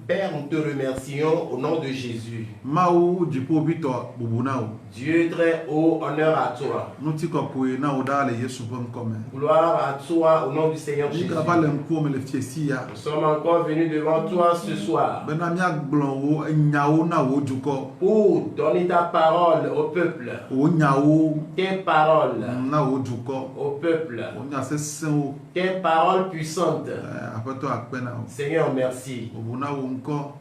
Père, nous te remercions au nom de Jésus. Dieu très haut, honneur à toi. Gloire à toi au nom du Seigneur Jésus. Nous sommes encore venus devant toi ce soir pour donner ta parole au peuple. Tes paroles au peuple. Tes paroles puissantes. Seigneur, merci.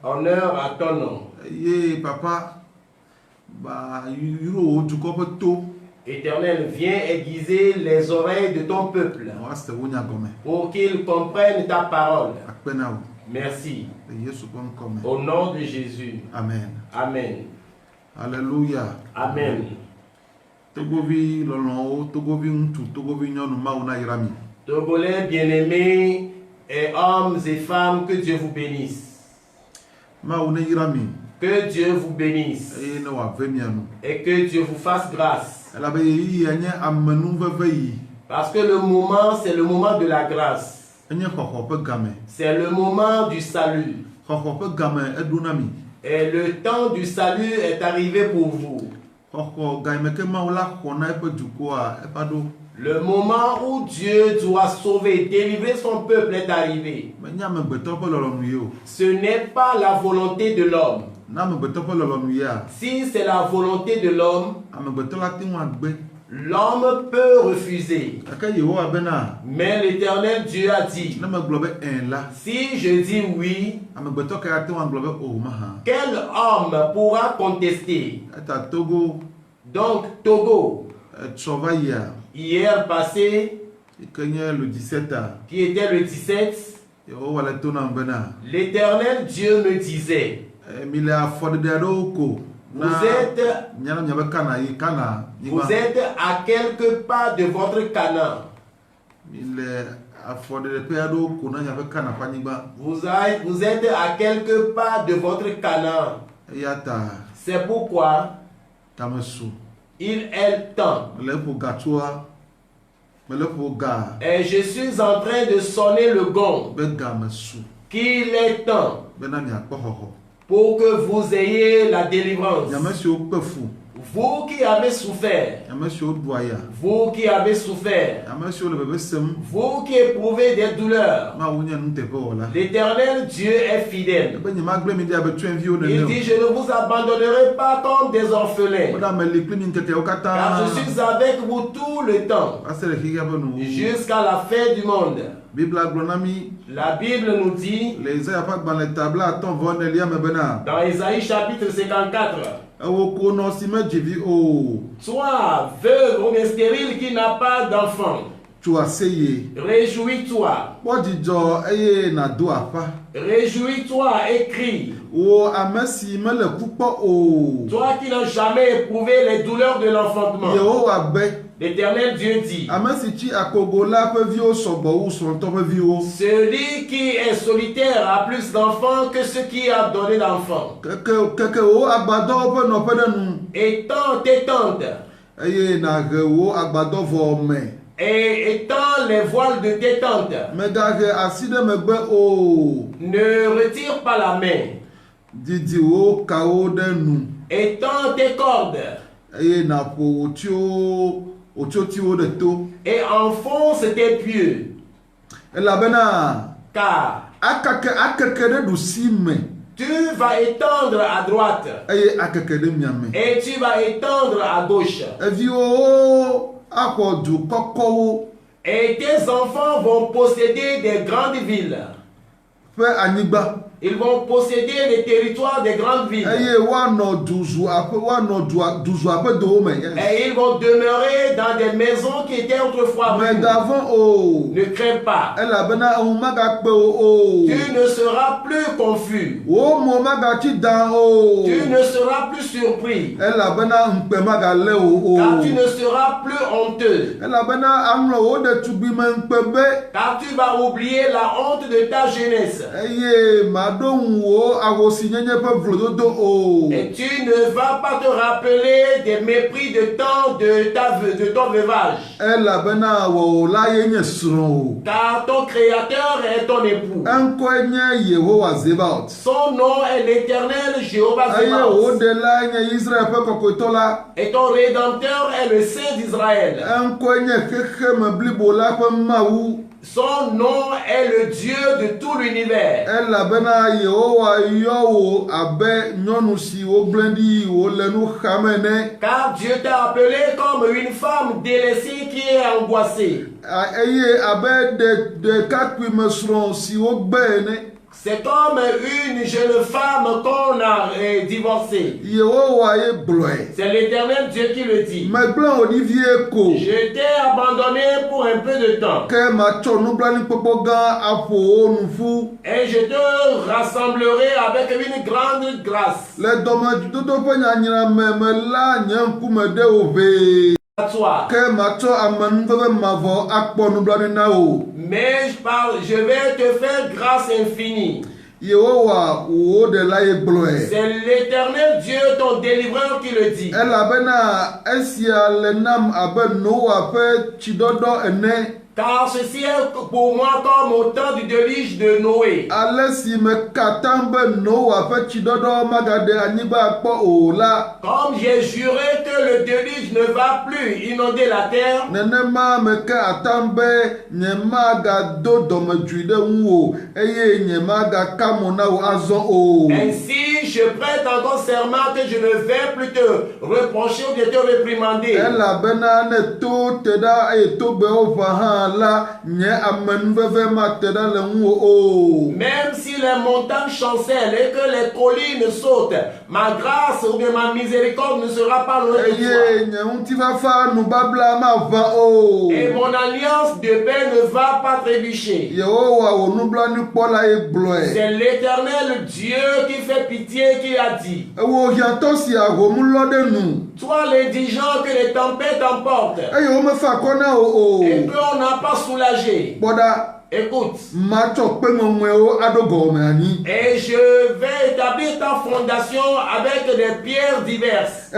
Honneur à ton nom. Éternel, viens aiguiser les oreilles de ton peuple pour qu'ils comprennent ta parole. Merci. Au nom de Jésus. Amen. Amen. Alléluia. Amen. Togolais bien-aimés et hommes et femmes, que Dieu vous bénisse. Que Dieu vous bénisse. Et que Dieu vous fasse grâce. Parce que le moment, c'est le moment de la grâce. C'est le moment du salut. Et le temps du salut est arrivé pour vous. Le moment où Dieu doit sauver, délivrer son peuple est arrivé. Ce n'est pas la volonté de l'homme. Si c'est la volonté de l'homme, l'homme peut refuser. Mais l'Éternel Dieu a dit, si je dis oui, quel homme pourra contester? Donc Togo, hier passé, qui était le 17, l'Éternel Dieu me disait, vous êtes à quelques pas de votre Canaan. Vous êtes à quelques pas de votre Canaan. C'est pourquoi il est temps. Et je suis en train de sonner le gong qu'il est temps pour que vous ayez la délivrance. Vous qui avez souffert, vous qui avez souffert, vous qui éprouvez des douleurs, l'Éternel Dieu est fidèle. Il dit, je ne vous abandonnerai pas comme des orphelins, car je suis avec vous tout le temps, jusqu'à la fin du monde. La Bible nous dit, dans Isaïe chapitre 54, toi, veuve ou stérile qui n'a pas d'enfant, réjouis-toi. Réjouis-toi et crie. Toi qui n'as jamais éprouvé les douleurs de l'enfantement. L'Éternel Dieu dit, celui qui est solitaire a plus d'enfants que celui qui a donné d'enfants. Étends tes tentes et étends les voiles de tes tentes. Ne retire pas la main. Étends tes cordes et enfonce tes pieux. Car tu vas étendre à droite et tu vas étendre à gauche. Et tes enfants vont posséder des grandes villes. Ils vont posséder les territoires des grandes villes. Et ils vont demeurer dans des maisons qui étaient autrefois rues. Ne crains pas. Tu ne seras plus confus. Tu ne seras plus surpris. Car tu ne seras plus honteux. Car tu vas oublier la honte de ta jeunesse. Et tu ne vas pas te rappeler des mépris de ton veuvage. Car ton créateur est ton époux. Son nom est l'Éternel Jéhovah Zébaoth. Et ton rédempteur est le Saint d'Israël. Son nom est le Dieu de tout l'univers. Car Dieu t'a appelé comme une femme délaissée qui est angoissée. C'est comme une jeune femme qu'on a divorcée. C'est l'Éternel Dieu qui le dit. Je t'ai abandonné pour un peu de temps. Et je te rassemblerai avec une grande grâce. À toi. Mais je vais te faire grâce infinie. C'est l'Éternel Dieu, ton délivreur, qui le dit. Car ceci est pour moi comme au temps du déluge de Noé. Comme j'ai juré que le déluge ne va plus inonder la terre, ainsi je prête encore serment que je ne vais plus te reprocher ou de te réprimander. Même si les montagnes chancellent et que les collines sautent, ma grâce ou bien ma miséricorde ne sera pas loin de toi. Et mon alliance de paix ne va pas trébucher. C'est l'Éternel Dieu qui fait pitié qui a dit. Toi l'indigent que les tempêtes emportent et qu'on n'a pas soulagé. Écoute. Et je vais établir ta fondation avec des pierres diverses.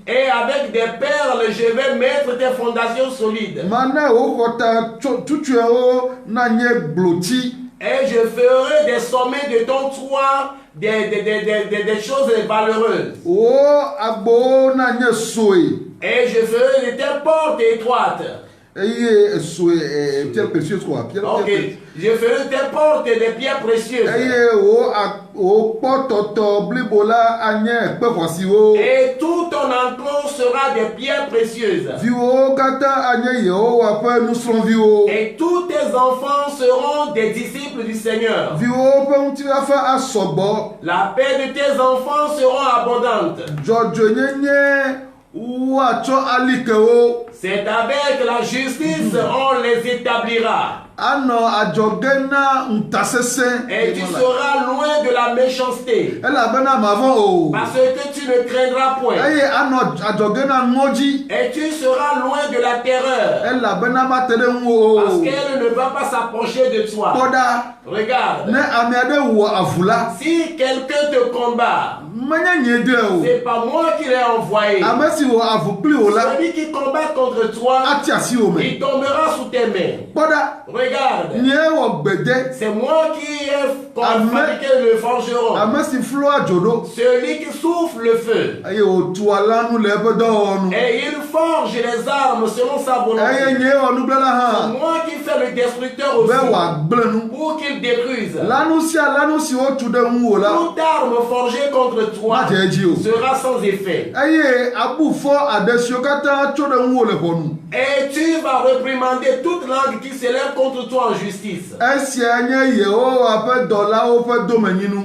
Et avec des perles, je vais mettre tes fondations solides. Et je ferai des sommets de ton toit des choses valeureuses. Et je ferai de tes portes étroites. Pierre précieuse quoi. Ok. Je ferai tes portes des pierres précieuses. Et tout ton enclos sera des pierres précieuses. Et tous tes enfants seront des disciples du Seigneur. La paix de tes enfants sera abondante. C'est avec la justice on les établira. Et tu seras loin de la méchanceté. Parce que tu ne craindras point. Et tu seras loin de la terreur. Parce qu'elle ne va pas s'approcher de toi. Regarde. Si quelqu'un te combat, c'est pas moi qui l'ai envoyé. Celui qui combat contre toi, il tombera sous tes mains. Regarde. C'est moi qui ai fabriqué le forgeron. Celui qui souffle le feu. Et il forge les armes selon sa volonté. C'est moi qui fais le destructeur aussi. Pour qu'il détruise. Toute arme forgée contre toi sera sans effet. Et tu vas réprimander toute langue qui s'élève contre toi en justice.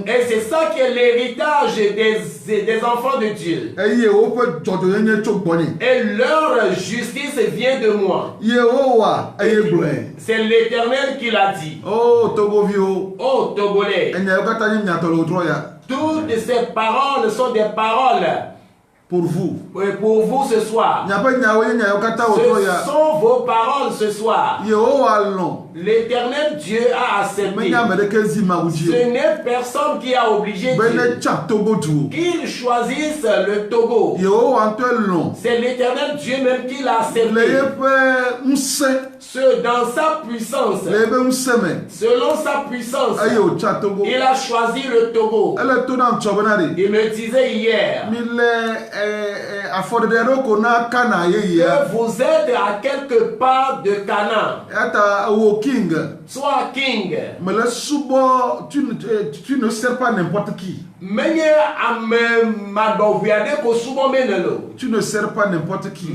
Et c'est ça qui est l'héritage des enfants de Dieu. Et leur justice vient de moi. C'est l'Éternel qui l'a dit. Oh Togolais. Toutes ces paroles sont des paroles pour vous. Et pour vous ce soir. Ce sont vos paroles ce soir. L'Éternel Dieu a accepté. Ce n'est personne qui a obligé Dieu qu'il choisisse le Togo. C'est l'Éternel Dieu même qui l'a accepté. Dans sa puissance, selon sa puissance, il a choisi le Togo. Il me disait hier que vous êtes à quelque part de Canaan. Soit King. Tu ne sers pas n'importe qui. Tu ne sers pas n'importe qui.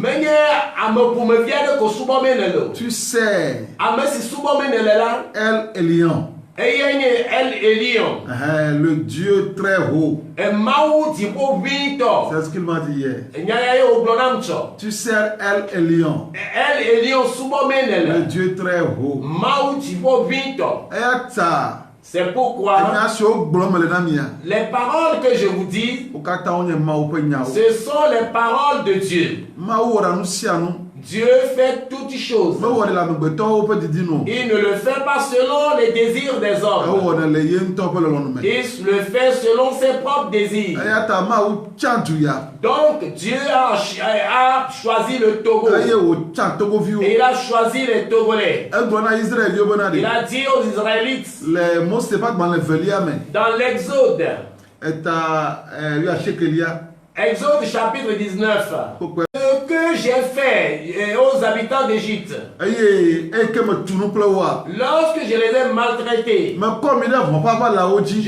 Tu sers El Elyon. Le Dieu très haut. C'est ce qu'il m'a dit hier. Tu sers El Elyon. Le Dieu très haut. C'est pourquoi les paroles que je vous dis, ce sont les paroles de Dieu. Dieu fait toutes choses. Il ne le fait pas selon les désirs des hommes. Il le fait selon ses propres désirs. Donc Dieu a choisi le Togo. Et il a choisi les Togolais. Il a dit aux Israélites dans l'Exode, Exode chapitre 19, ce que j'ai fait aux habitants d'Égypte, lorsque je les ai maltraités, je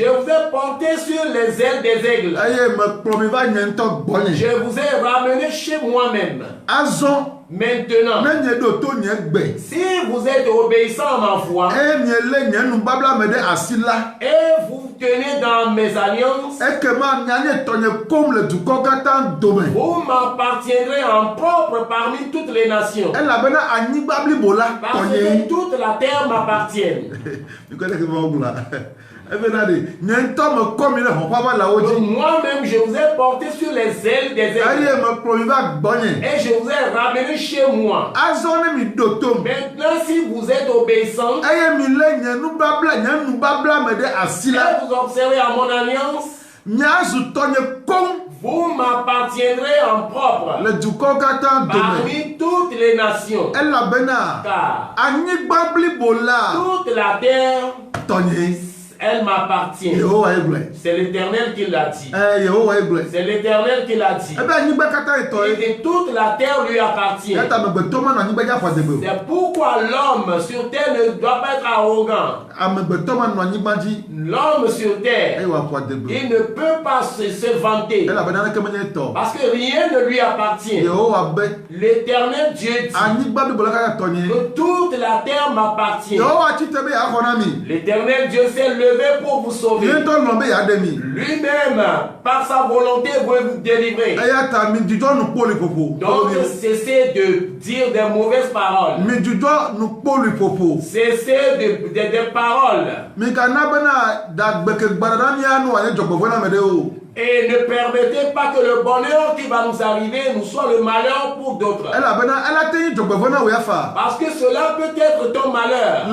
vous ai porté sur les ailes des aigles, je vous ai ramené chez moi-même. Maintenant, si vous êtes obéissant à ma voix et vous tenez dans mes alliances, vous m'appartiendrez en propre parmi toutes les nations. Parce que toute la terre m'appartient. Moi-même, je vous ai porté sur les ailes des aigles et je vous ai ramené chez moi. Maintenant, si vous êtes obéissant et vous observez à mon alliance, vous m'appartiendrez en propre parmi toutes les nations. Car toute la terre, elle m'appartient. C'est l'Éternel qui l'a dit. C'est l'Éternel qui l'a dit. Et toute la terre lui appartient. C'est pourquoi l'homme sur terre ne doit pas être arrogant. L'homme sur terre, il ne peut pas se vanter. Parce que rien ne lui appartient. L'Éternel Dieu dit que toute la terre m'appartient. L'Éternel Dieu s'est levé pour vous sauver. Lui-même, par sa volonté, veut vous délivrer. Donc, cessez de dire des mauvaises paroles. Cessez des paroles. Et ne permettez pas que le bonheur qui va nous arriver nous soit le malheur pour d'autres. Parce que cela peut être ton malheur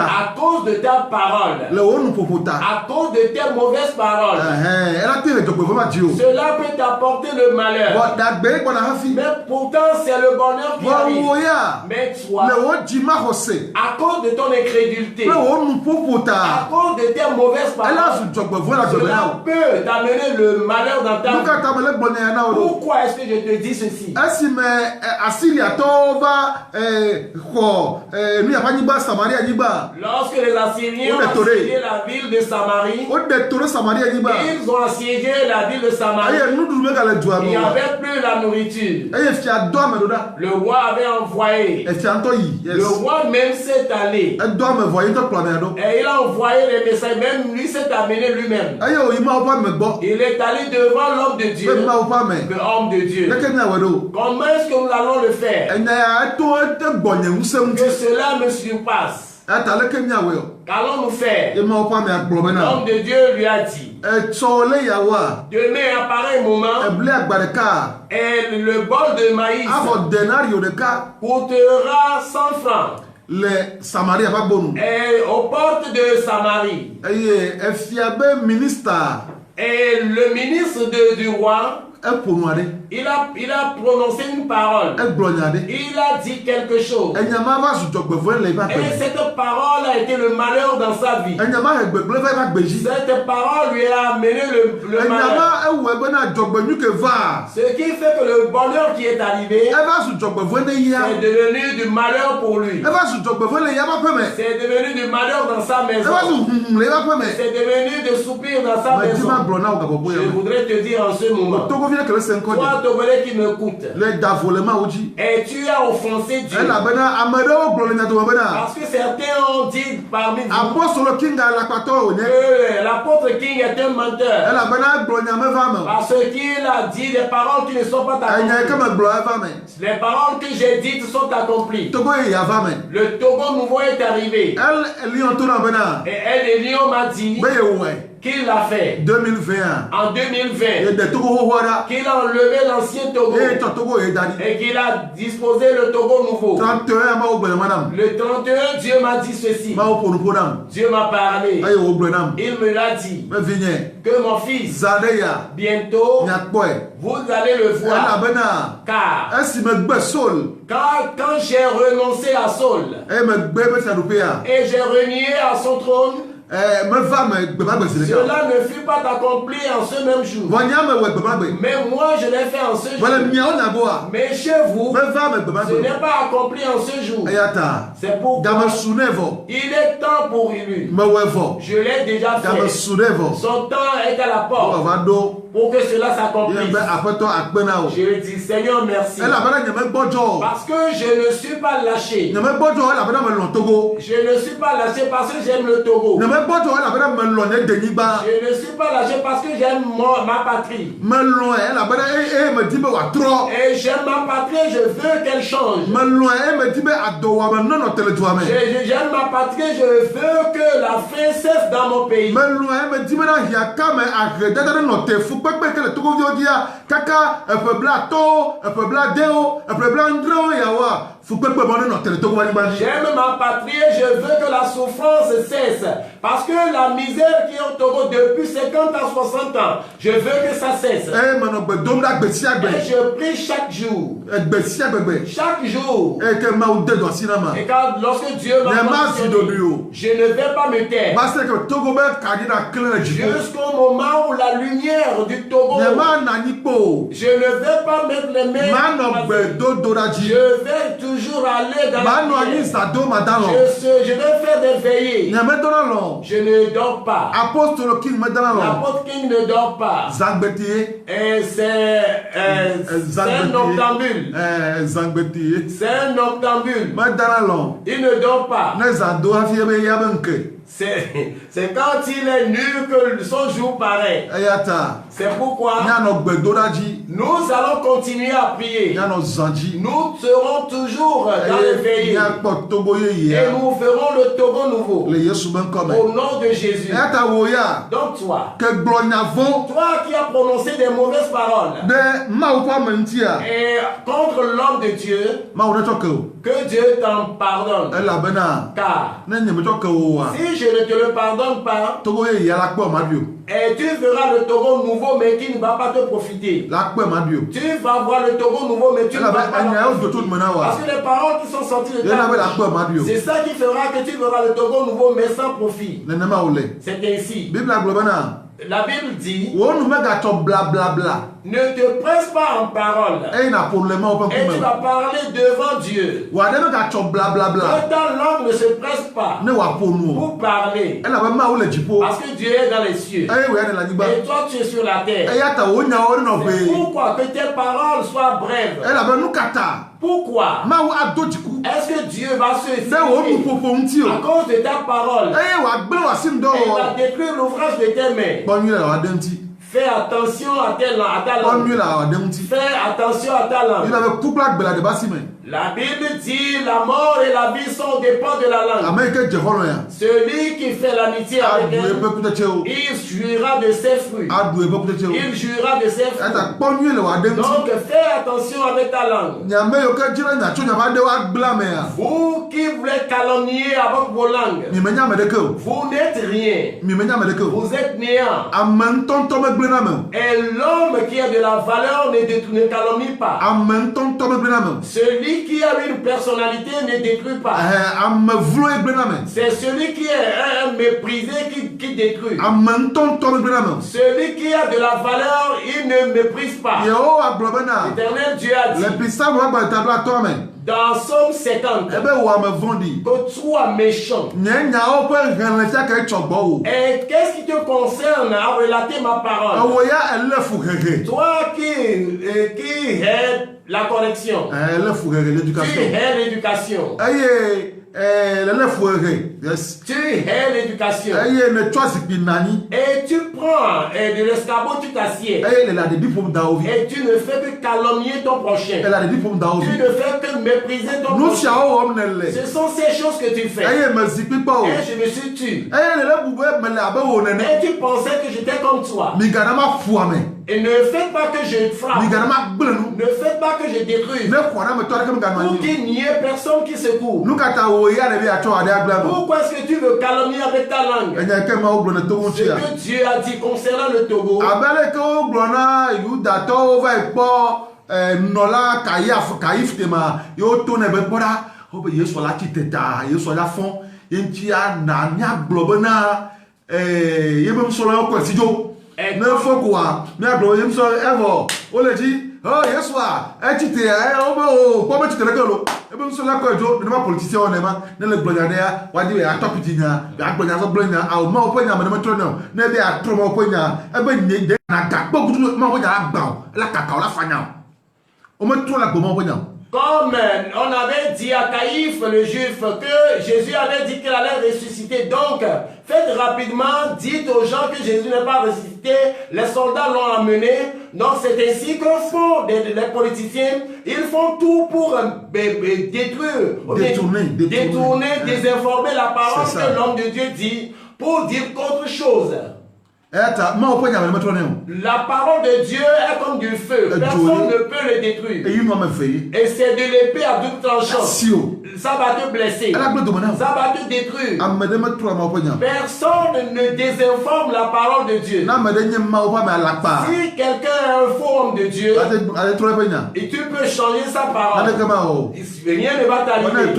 à cause de ta parole, à cause de tes mauvaises paroles. Cela peut t'apporter le malheur. Mais pourtant c'est le bonheur qui arrive. Mais toi, à cause de ton incrédulité, à cause de tes mauvaises paroles, cela peut t'amener le malheur dans ta vie. Pourquoi est-ce que je te dis ceci? Lorsque les Assyriens ont assiégé la ville de Samarie, ils ont assiégé la ville de Samarie. Il n'y avait plus la nourriture. Le roi avait envoyé. Le roi même s'est allé. Et il a envoyé les messages. Même lui s'est amené lui-même. Il est allé devant l'homme de Dieu. Le homme de Dieu. Comment est-ce que nous allons le faire? Que cela me surpasse. Qu'allons-nous faire? L'homme de Dieu lui a dit. Demain, à pareil moment, et le bol de maïs coûtera 100 francs. Les Samariens pas bon. Et aux portes de Samarie. Et le ministre du roi, il a prononcé une parole. Il a dit quelque chose. Et cette parole a été le malheur dans sa vie. Cette parole lui a amené le malheur. Ce qui fait que le bonheur qui est arrivé, c'est devenu du malheur pour lui. C'est devenu du malheur dans sa maison. C'est devenu de soupir dans sa maison. Je voudrais te dire en ce moment, toi Togolais qui m'écoute, et tu as offensé Dieu, parce que certains ont dit parmi vous que l'apôtre King est un menteur, parce qu'il a dit des paroles qui ne sont pas accomplies. Les paroles que j'ai dites sont accomplies. Le Togo nouveau est arrivé, et El Elion m'a dit qu'il l'a fait 2021. En 2020, qu'il a enlevé l'ancien Togo et qu'il a disposé le Togo nouveau. Le 31, Dieu m'a dit ceci. Dieu m'a parlé. Il me l'a dit que mon fils, bientôt, vous allez le voir. Car quand j'ai renoncé à Saul et j'ai renié à son trône, cela ne fut pas accompli en ce même jour. Mais moi je l'ai fait en ce jour. Mais chez vous, ce n'est pas accompli en ce jour. C'est pourquoi il est temps pour lui. Je l'ai déjà fait. Son temps est à la porte pour que cela s'accomplisse. Je lui dis, Seigneur, merci. Parce que je ne suis pas lâché. Je ne suis pas lâché parce que j'aime le Togo. Je ne suis pas lâché parce que j'aime ma patrie. Et j'aime ma patrie, je veux qu'elle change. J'aime ma patrie, je veux que la faim cesse dans mon pays. J'aime ma patrie, je veux que la souffrance cesse. Parce que la misère qui est au Togo depuis 50 à 60 ans, je veux que ça cesse. Et je prie chaque jour. Chaque jour. Et quand lorsque Dieu m'a mentionné, je ne vais pas me taire. Jusqu'au moment où la lumière du Togo, je ne vais pas mettre les mains. Je vais toujours aller dans la lumière. Je vais faire des veillées. Je ne dors pas. L'apôtre King ne dort pas. Et c'est un noctambule. C'est un noctambule. Il ne dort pas. C'est quand il est nu que son jour paraît. C'est pourquoi nous allons continuer à prier. Nous serons toujours dans les veillées. Et nous ferons le Togo nouveau. Au nom de Jésus. Donc toi qui as prononcé des mauvaises paroles et contre l'homme de Dieu, que Dieu t'en pardonne. Car si je ne te le pardonne pas, et tu verras le Togo nouveau mais qui ne va pas te profiter. Tu vas voir le Togo nouveau mais tu ne vas pas profiter. Parce que les paroles qui sont sorties de ta bouche, c'est ça qui fera que tu verras le Togo nouveau mais sans profit. C'est ainsi. La Bible dit, ne te presse pas en parole. Et tu vas parler devant Dieu. Que ta langue ne se presse pas pour parler. Parce que Dieu est dans les cieux. Et toi tu es sur la terre. C'est pourquoi que tes paroles soient brèves. Pourquoi? Est-ce que Dieu va se effacer à cause de ta parole? Et il va détruire l'ouvrage de tes mains. Fais attention à ta langue. Fais attention à ta langue. La Bible dit la mort et la vie sont au dépend de la langue. Celui qui fait l'amitié avec elle, il jouira de ses fruits. Il jouira de ses fruits. Donc fais attention avec ta langue. Vous qui voulez calomnier avec vos langues, vous n'êtes rien. Vous êtes néant. Et l'homme qui a de la valeur ne calomnie pas. Celui qui a une personnalité ne détruit pas. C'est celui qui est un méprisé qui détruit. Celui qui a de la valeur, il ne méprise pas. L'Éternel Dieu a dit dans Somme 50 que tu sois méchant. Et qu'est-ce qui te concerne à relater ma parole? Toi qui es la correction, tu es l'éducation. Tu es l'éducation. Et tu prends de l'escabeau, tu t'assieds. Et tu ne fais que calomnier ton prochain. Tu ne fais que mépriser ton prochain. Ce sont ces choses que tu fais. Et je me suis tué. Et tu pensais que j'étais comme toi. Et ne faites pas que je frappe. Ne faites pas que je détruise. Pour qu'il n'y ait personne qui secoue. Pourquoi est-ce que tu veux calomnier avec ta langue? Ce que Dieu a dit concernant le Togo. Oh, yes, wa. Etite, oh, po me titele gelo. Ebe nso la ko ejo, ni ma politicien on ema, ne le gbonyadea, wa di a topitina, ya gbonya so gbonya, a o ma oponya me me trono, ne be a tromo oponya, ebe nye de na ga gbo kutu ma oponya la gba o, la kaka o la fanya o. O me tro la gbo ma oponya. Comme on avait dit à Caïphe, le juif, que Jésus avait dit qu'il allait ressusciter. Donc, faites rapidement, dites aux gens que Jésus n'est pas ressuscité. Les soldats l'ont amené. Donc, c'est ainsi que font les politiciens. Ils font tout pour détourner, désinformer la parole que l'homme de Dieu dit pour dire autre chose. La parole de Dieu est comme du feu. Personne ne peut le détruire. Et c'est de l'épée à double tranchant. Ça va te blesser. Ça va te détruire. Personne ne désinforme la parole de Dieu. Si quelqu'un est un faux homme de Dieu, et tu peux changer sa parole, rien ne va t'arriver.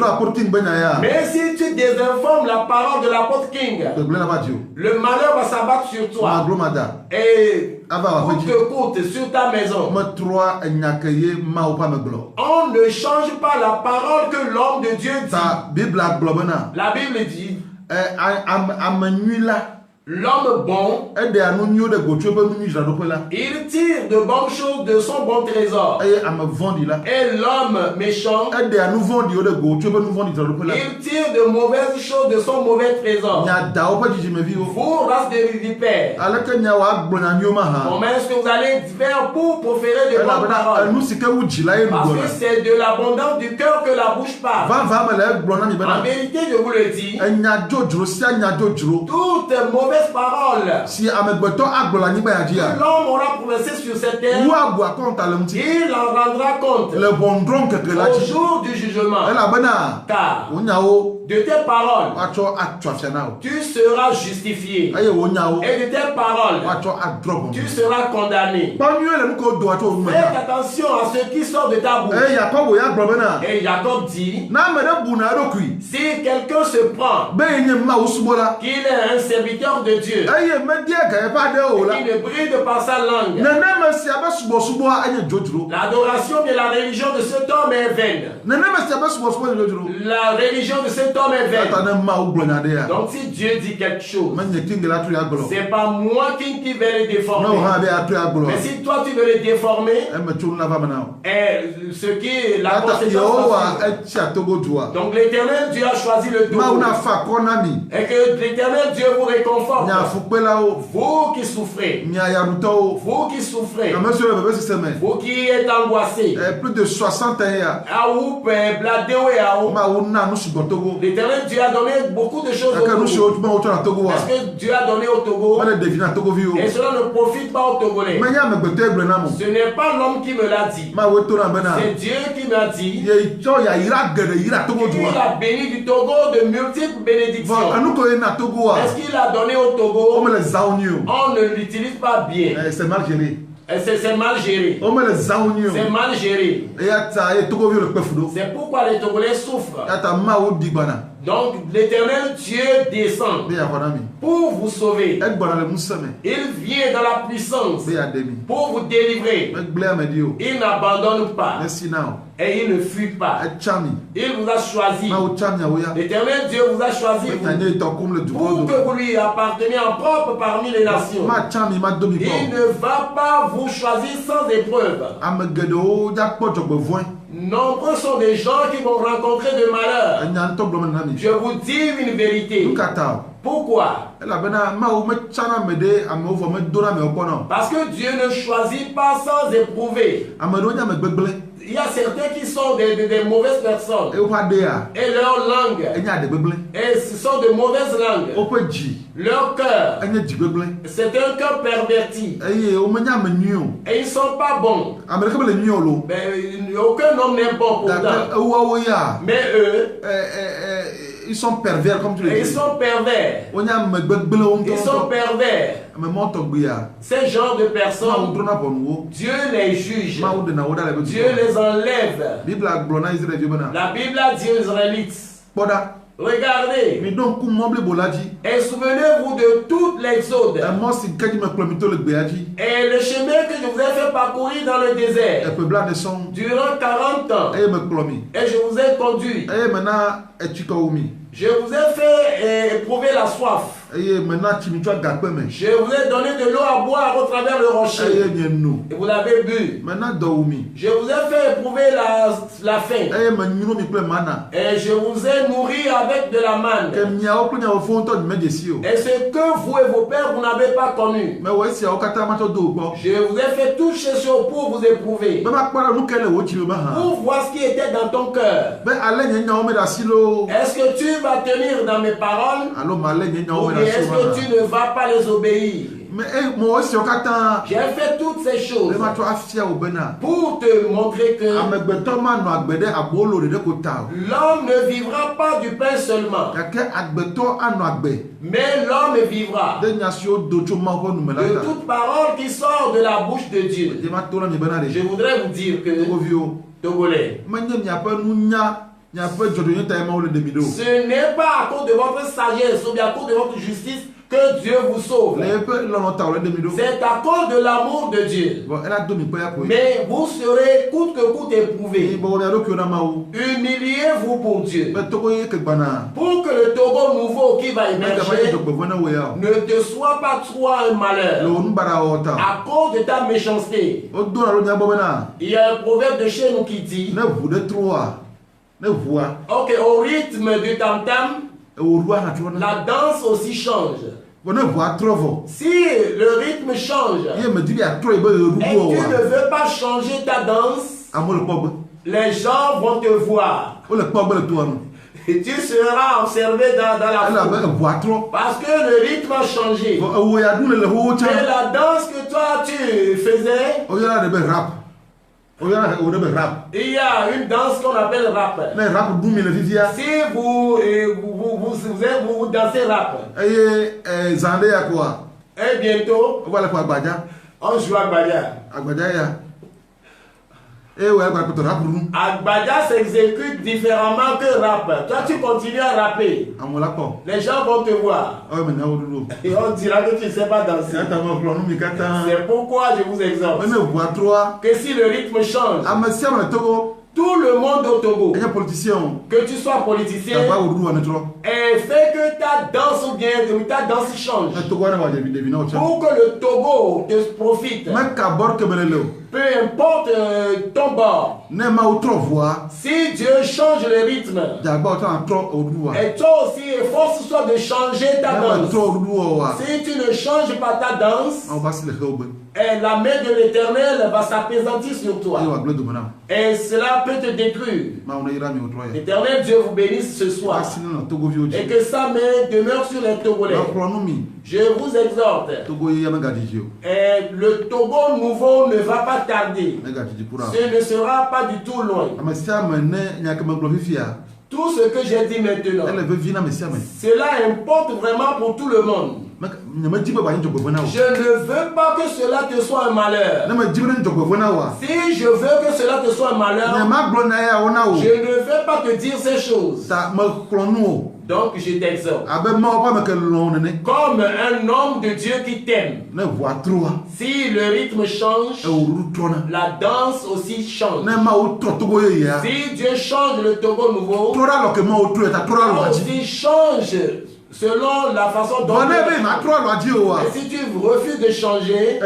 Mais si tu désinformes la parole de l'apôtre King, le malheur va s'abattre sur toi. Et coûte sur ta maison. On ne change pas la parole que l'homme de Dieu dit. La Bible dit l'homme bon, il tire de bonnes choses de son bon trésor. Et l'homme méchant, il tire de mauvaises choses de son mauvais trésor. Vous, race de vipères, comment est-ce que vous allez faire pour proférer de bonnes paroles? Parce que c'est de l'abondance du cœur que la bouche parle. En vérité, je vous le dis, toute mauvaise parole, si l'homme aura progressé sur cette terre, il en rendra compte au jour du jugement. Car de tes paroles, tu seras justifié. Et de tes paroles, tu seras condamné. Faites attention à ce qui sort de ta bouche. Et Jacob dit, si quelqu'un se prend qu'il est un serviteur de Dieu, il ne brille par sa langue, l'adoration de la religion de cet homme est vaine. La religion de cet homme homme est vain. Donc si Dieu dit quelque chose, c'est pas moi qui vais le déformer. Mais si toi tu veux le déformer, et ce qui est la conséquence. Donc l'éternel Dieu a choisi le Togo. Et que l'éternel Dieu vous réconforte. Vous qui souffrez. Vous qui souffrez. Vous qui êtes angoissés. Plus de 60 ans. L'éternel Dieu a donné beaucoup de choses au Togo. Est-ce que Dieu a donné au Togo? Et cela ne profite pas aux Togolais. Ce n'est pas l'homme qui me l'a dit. C'est Dieu qui m'a dit. Il a béni du Togo de multiples bénédictions. Est-ce qu'il a donné au Togo? On ne l'utilise pas bien. C'est mal géré. C'est mal géré. C'est mal géré. C'est pourquoi les Togolais souffrent. Donc l'éternel Dieu descend pour vous sauver. Il vient dans la puissance pour vous délivrer. Il n'abandonne pas. Et il ne fuit pas. Il vous a choisi. L'éternel Dieu vous a choisi pour que vous lui apparteniez en propre parmi les nations. Il ne va pas vous choisir sans épreuve. Nombreux sont des gens qui vont rencontrer de malheur. Je vous dis une vérité. Pourquoi? Parce que Dieu ne choisit pas sans éprouver. Il y a certains qui sont des mauvaises personnes. Et leur langue. Et ce sont de mauvaises langues. Leur cœur. C'est un cœur perverti. Et ils ne sont pas bons. Mais aucun homme n'est bon pourtant. Mais eux. Ils sont pervers comme tu le dis. Ils sont pervers. Ils sont pervers. Ces genres de personnes, Dieu les juge. Dieu les enlève. La Bible a dit aux Israélites. Regardez. Et souvenez-vous de toute l'exode. Et le chemin que je vous ai fait parcourir dans le désert. Durant 40 ans. Et je vous ai conduit. Je vous ai fait éprouver la soif. Je vous ai donné de l'eau à boire au travers le rocher. Et vous l'avez bu. Je vous ai fait éprouver la faim. Et je vous ai nourri avec de la manne. Et ce que vous et vos pères vous n'avez pas connu. Je vous ai fait toutes ces choses pour vous éprouver. Pour voir ce qui était dans ton cœur. Est-ce que tu vas tenir dans mes paroles? Ou bien est-ce que tu ne vas pas les obéir? J'ai fait toutes ces choses pour te montrer que l'homme ne vivra pas du pain seulement, mais l'homme vivra de toute parole qui sort de la bouche de Dieu. Je voudrais vous dire que Togolais, ce n'est pas à cause de votre sagesse ou bien à cause de votre justice que Dieu vous sauve. C'est à cause de l'amour de Dieu. Mais vous serez coûte que coûte éprouvé. Humiliez-vous pour Dieu. Pour que le Togo nouveau qui va émerger ne te soit pas trop un malheur à cause de ta méchanceté. Il y a un proverbe de chez nous qui dit: ok, au rythme du tam-tam, la danse aussi change. Si le rythme change et tu ne veux pas changer ta danse, les gens vont te voir. Et tu seras observé dans la foule. Parce que le rythme a changé. Mais la danse que toi tu faisais, il y a une danse qu'on appelle rap. Si vous dansez rap, et bientôt, on joue à Agbadia. Agbadia s'exécute différemment que rap. Toi, tu continues à rapper. Les gens vont te voir. Et on dira que tu ne sais pas danser. C'est pourquoi je vous exhorte que si le rythme change, Tout le monde au Togo, que tu sois politicien, et fait que ta danse ou bien ta danse change. Pour que le Togo te profite. Peu importe ton bord. Si Dieu change le rythme, et toi aussi, efforce-toi de changer ta danse. Si tu ne changes pas ta danse, et la main de l'Éternel va s'apaisantir sur toi. Et cela peut te détruire. L'Éternel Dieu vous bénisse ce soir. Et que sa main demeure sur les Togolais. Je vous exhorte. Et le Togo nouveau ne va pas tarder. Ce ne sera pas du tout loin. Tout ce que j'ai dit maintenant, cela importe vraiment pour tout le monde. Je ne veux pas que cela te soit un malheur. Si je veux que cela te soit un malheur, je ne veux pas te dire ces choses. Donc je t'exhorte. Comme un homme de Dieu qui t'aime. Si le rythme change, la danse aussi change. Si Dieu change le Togo nouveau, aussi change selon la façon dont et si tu refuses de changer,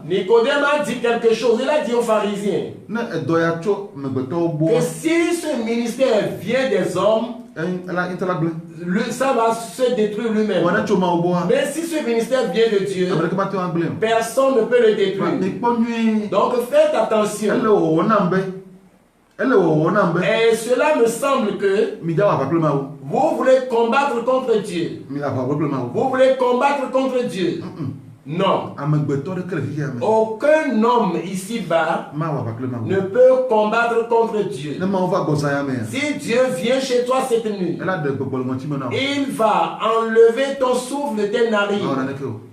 Nicodème a dit quelque chose. Il a dit aux pharisiens que si ce ministère vient des hommes, ça va se détruire lui-même. Mais si ce ministère vient de Dieu, personne ne peut le détruire. Donc faites attention. Et cela me semble que vous voulez combattre contre Dieu. Vous voulez combattre contre Dieu. Non. Aucun homme ici-bas ne peut combattre contre Dieu. Si Dieu vient chez toi cette nuit, il va enlever ton souffle de tes narines.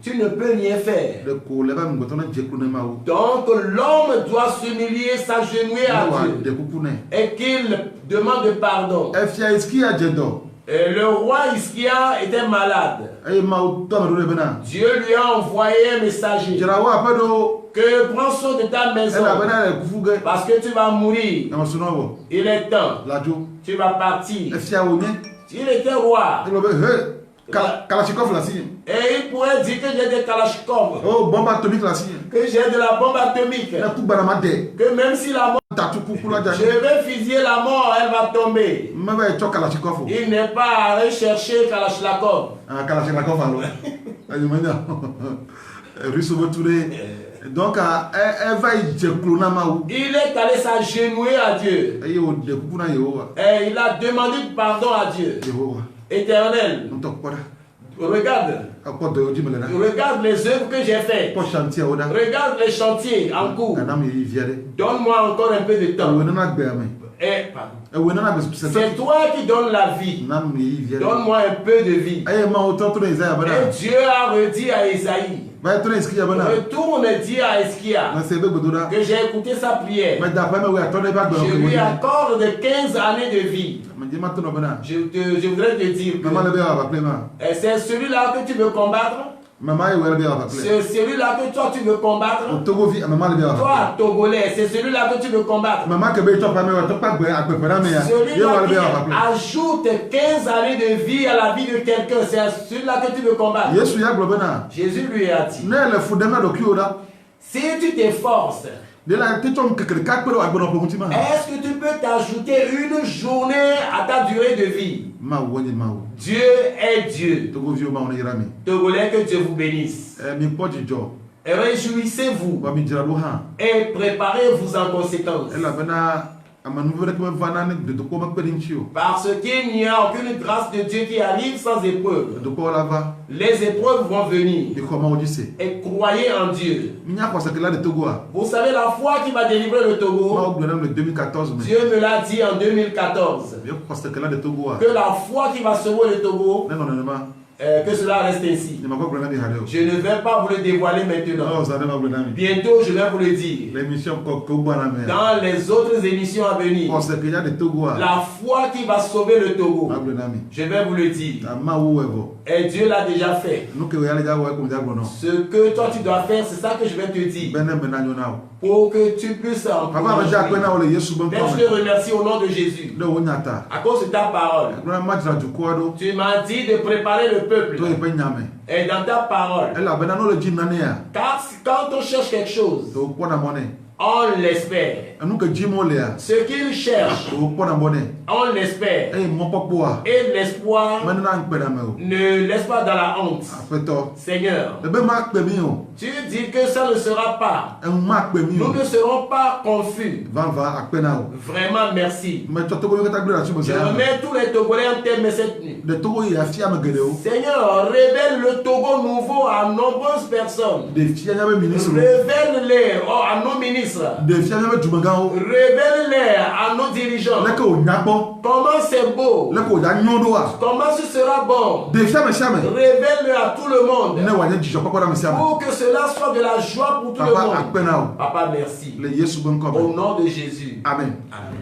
Tu ne peux rien faire. Donc l'homme doit s'humilier, s'agenouiller à Dieu et qu'il demande pardon. Et le roi Hiskia était malade. Dieu lui a envoyé un messager que prends soin de ta maison parce que tu vas mourir. Il est temps. Tu vas partir. Il était roi. Et il pourrait dire que j'ai des Kalachnikov. Que j'ai de la bombe atomique. Que même si la mort, je vais fusiller la mort, elle va tomber. Il n'est pas à rechercher Kalachnikov. Donc, elle va il est allé s'agenouiller à Dieu. Et il a demandé pardon à Dieu. Éternel, regarde les œuvres que j'ai faites. Regarde les chantiers en cours. Donne-moi encore un peu de temps. C'est toi qui donnes la vie. Donne-moi un peu de vie. Et Dieu a redit à Isaïe. Retourne dire à Hiskia que j'ai écouté sa prière. Je lui accorde 15 années de vie. Je voudrais te dire que c'est celui-là que tu veux combattre. C'est celui-là que toi tu veux combattre. Toi, Togolais, c'est celui-là que tu veux combattre. Celui-là qui ajoute 15 années de vie à la vie de quelqu'un, c'est celui-là que tu veux combattre. Jésus lui a dit, si tu t'efforces, est-ce que tu peux t'ajouter une journée à ta durée de vie? Dieu est Dieu. Togolais, que Dieu vous bénisse. Et réjouissez-vous. Et préparez-vous en conséquence. Parce qu'il n'y a aucune grâce de Dieu qui arrive sans épreuve. Les épreuves vont venir. Et croyez en Dieu. Vous savez la foi qui va délivrer le Togo. Dieu me l'a dit en 2014. Que la foi qui va sauver le Togo que cela reste ainsi. Je ne vais pas vous le dévoiler maintenant. Bientôt, je vais vous le dire. Dans les autres émissions à venir, la foi qui va sauver le Togo, je vais vous le dire. Et Dieu l'a déjà fait. Ce que toi tu dois faire, c'est ça que je vais te dire. Pour que tu puisses encourager. Je te remercie au nom de Jésus. À cause de ta parole. Tu m'as dit de préparer le peuple. Et dans ta parole. Car quand on cherche quelque chose, on l'espère. Ce qu'il cherche, on l'espère. Et l'espoir ne laisse pas dans la honte. Seigneur, tu dis que ça ne sera pas. Nous ne serons pas confus. Vraiment, merci. Je remets tous les Togolais en termes cette nuit. Seigneur, révèle le Togo nouveau à nombreuses personnes. Révèle-les à nos ministres. Révèle-les à nos dirigeants. Comment c'est beau. Comment ce sera bon. Révèle-le à tout le monde. Pour que cela soit de la joie pour tout le monde. Papa, merci. Au nom de Jésus. Amen. Amen.